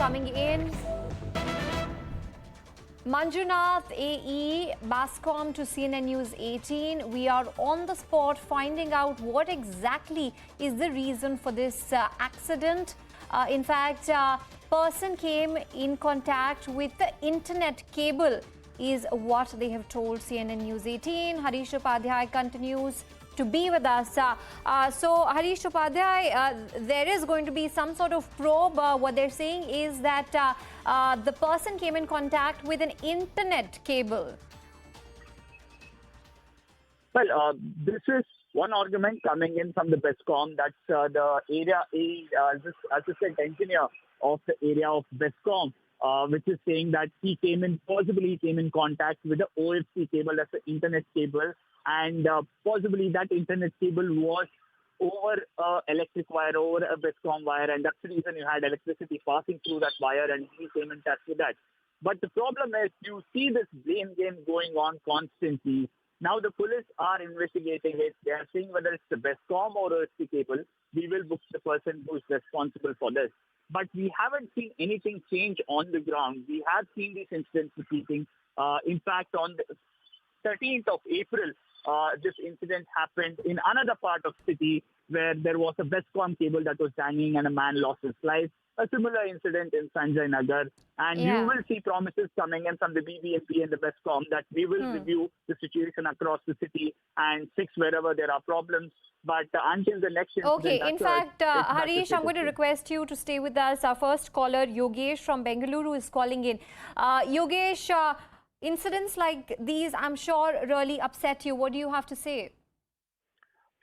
coming in. Manjunath, AE, Bascom to CNN News 18. We are on the spot finding out what exactly is the reason for this accident. In fact, person came in contact with the internet cable is what they have told CNN News 18. Harish Upadhyay continues to be with us. So, Harish Upadhyay, there is going to be some sort of probe. What they're saying is that the person came in contact with an internet cable. Well, this is one argument coming in from the BESCOM. That's the area assistant engineer of the area of BESCOM, which is saying that he possibly came in contact with the OFC cable, that's the internet cable, and possibly that internet cable was over electric wire, over a BESCOM wire, and that's the reason you had electricity passing through that wire, and he came in touch with that. But the problem is you see this blame game going on constantly. Now the police are investigating it. They are seeing whether it's the BESCOM or OFC cable. We will book the person who is responsible for this. But we haven't seen anything change on the ground. We have seen these incidents repeating. In fact, on the 13th of April, this incident happened in another part of the city where there was a BESCOM cable that was hanging and a man lost his life. A similar incident in Sanjay Nagar. And you will see promises coming in from the BBMP and the BESCOM that we will review the situation across the city and fix wherever there are problems. But until the next incident Okay, in fact, Harish, I'm going to request you to stay with us. Our first caller, Yogesh from Bengaluru, is calling in. Yogesh, incidents like these, I'm sure, really upset you. What do you have to say?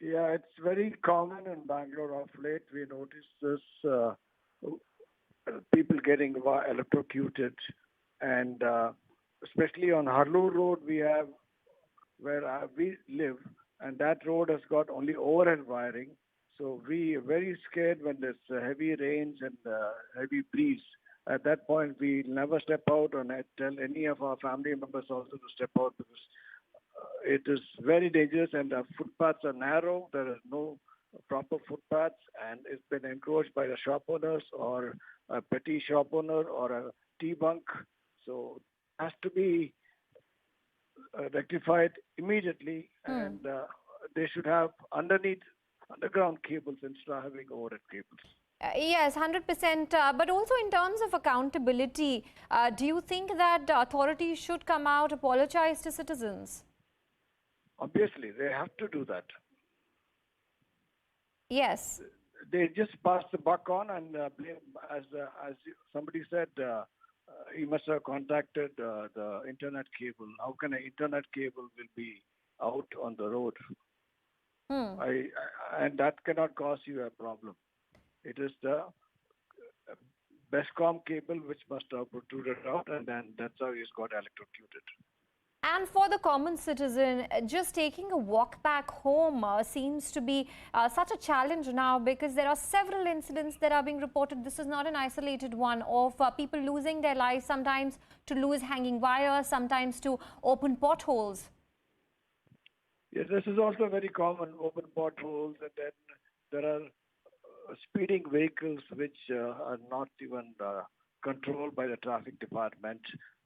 Yeah, it's very common in Bangalore of late. We notice this people getting electrocuted, and especially on Harloor Road, we have where we live, and that road has got only overhead wiring. So we are very scared when there's heavy rains and heavy breeze. At that point, we never step out, and I tell any of our family members also to step out because it is very dangerous, and the footpaths are narrow. There are no proper footpaths, and it's been encroached by the shop owners or a petty shop owner or a tea bunk. So it has to be rectified immediately, and they should have underground cables instead of having overhead cables. Yes, 100%. But also in terms of accountability, do you think that the authorities should come out, apologize to citizens? Obviously, they have to do that. Yes. They just pass the buck on and blame, as somebody said, he must have contacted the internet cable. How can an internet cable will be out on the road? And that cannot cause you a problem. It is the BESCOM cable which must have protruded out, and then that's how he's got electrocuted. And for the common citizen, just taking a walk back home seems to be such a challenge now, because there are several incidents that are being reported. This is not an isolated one of people losing their lives, sometimes to lose hanging wires, sometimes to open potholes. Yes, this is also very common, open potholes, and then there are speeding vehicles which are not even controlled by the traffic department.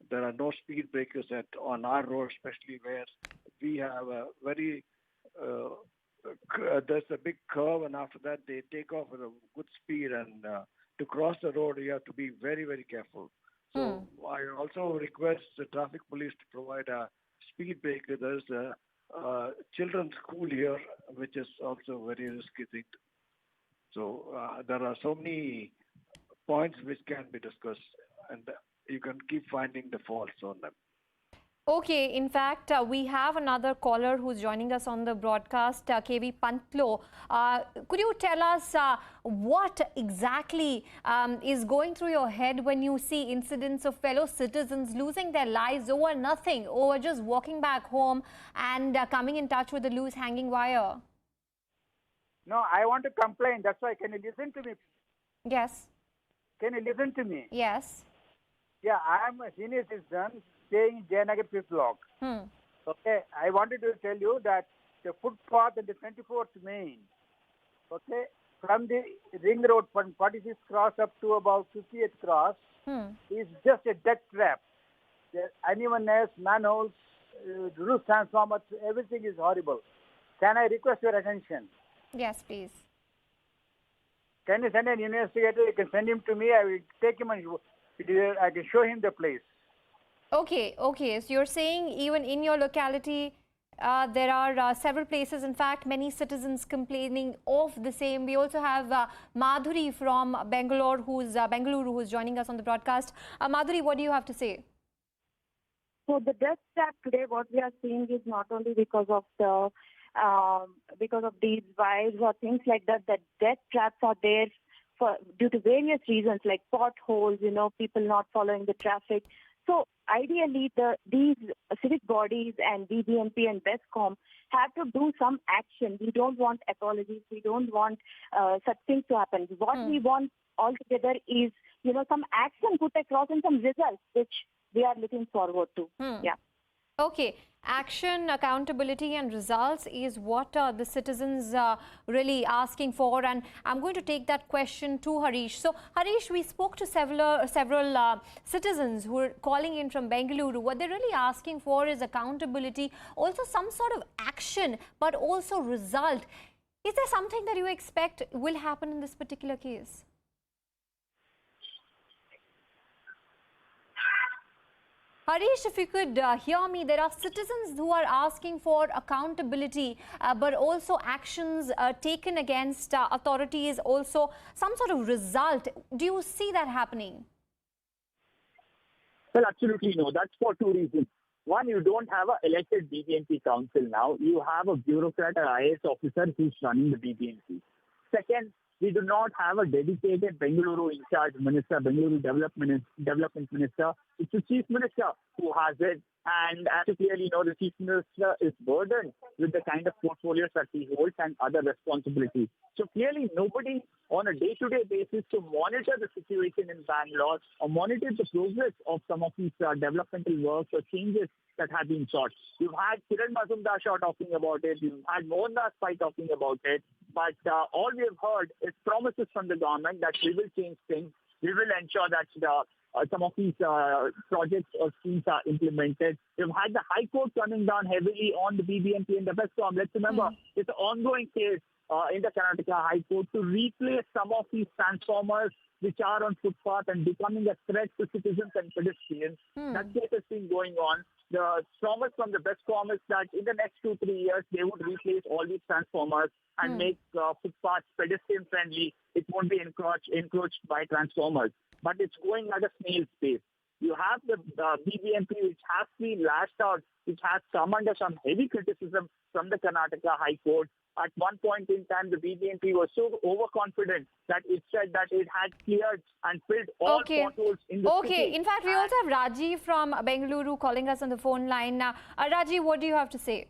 There are no speed breakers on our road, especially where we have a very, there's a big curve, and after that they take off at a good speed, and to cross the road you have to be very, very careful. So I also request the traffic police to provide a speed breaker. There's a children's school here, which is also very risky thing. So there are so many points which can be discussed, and you can keep finding the faults on them. Okay, in fact, we have another caller who's joining us on the broadcast, KV Pantlo. Could you tell us what exactly is going through your head when you see incidents of fellow citizens losing their lives over nothing, over just walking back home and coming in touch with a loose hanging wire? No, I want to complain. That's why. Can you listen to me? Yes. Can you listen to me? Yes. Yeah, I am a senior citizen staying in Jayanagar Fifth Block. Okay, I wanted to tell you that the footpath in the 24th Main, okay, from the ring road from 46th cross up to about 50th cross is just a death trap. There, anyone else, manholes, roof transformers, everything is horrible. Can I request your attention? Yes, please. Can you send an investigator? You can send him to me. I will take him and I can show him the place. Okay, okay. So you're saying even in your locality, there are several places, in fact, many citizens complaining of the same. We also have Madhuri from Bangalore, Bengaluru, who's joining us on the broadcast. Madhuri, what do you have to say? So the death trap today, what we are seeing is not only because of the because of these wires or things like that. That death traps are there due to various reasons, like potholes, people not following the traffic. So ideally, these civic bodies and BBMP and BESCOM have to do some action. We don't want apologies. We don't want such things to happen. What we want altogether is, some action put across and some results, which we are looking forward to. Yeah. Okay. Action, accountability and results is what the citizens really asking for, and I'm going to take that question to Harish. So Harish, we spoke to several citizens who are calling in from Bengaluru. What they're really asking for is accountability, also some sort of action, but also result. Is there something that you expect will happen in this particular case? Harish, if you could hear me, there are citizens who are asking for accountability, but also actions taken against authorities, also some sort of result. Do you see that happening? Well, absolutely no. That's for two reasons. One, you don't have an elected BBMP council now. You have a bureaucrat or IAS officer who's running the BBMP. Second, we do not have a dedicated Bengaluru in charge minister, Bengaluru development minister. It's the chief minister who has it. And as you clearly know, the chief minister is burdened with the kind of portfolios that he holds and other responsibilities. So clearly nobody on a day-to-day basis to monitor the situation in Bangalore or monitor the progress of some of these developmental works or changes that have been sought. You've had Kiran Mazumdar talking about it. You've had Mohandas Pai talking about it. But all we have heard is promises from the government that we will change things. We will ensure that some of these projects or schemes are implemented. We've had the High Court coming down heavily on the BBMP and the BESCOM. Let's remember, it's an ongoing case in the Karnataka High Court to replace some of these transformers which are on footpath and becoming a threat to citizens and pedestrians. That case has been going on. The promise from the BESCOM is that in the next 2-3 years, they would replace all these transformers and make footpaths pedestrian friendly. It won't be encroached by transformers. But it's going at a snail's pace. You have the BBMP, which has been lashed out, which has come under some heavy criticism from the Karnataka High Court. At one point in time, the BBMP was so overconfident that it said that it had cleared and filled all potholes in the city. In fact, we also have Raji from Bengaluru calling us on the phone line. Raji, what do you have to say?